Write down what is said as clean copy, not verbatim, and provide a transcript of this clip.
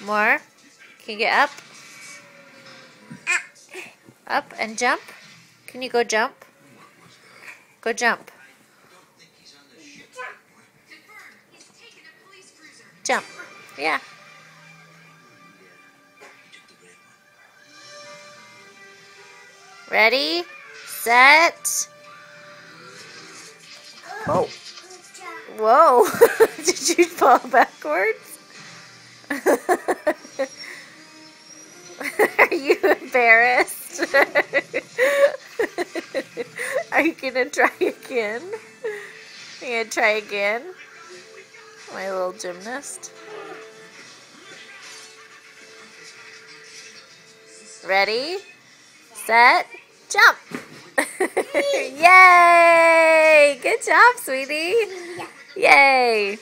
More. Can you get up? Up and jump. Can you go jump? Go jump. Jump. Yeah. Ready, set. Oh. Whoa. Did you fall backwards? Are you embarrassed? Are you going to try again? Are you going to try again? My little gymnast. Ready, set, jump. Yay! Good job, sweetie. Yay!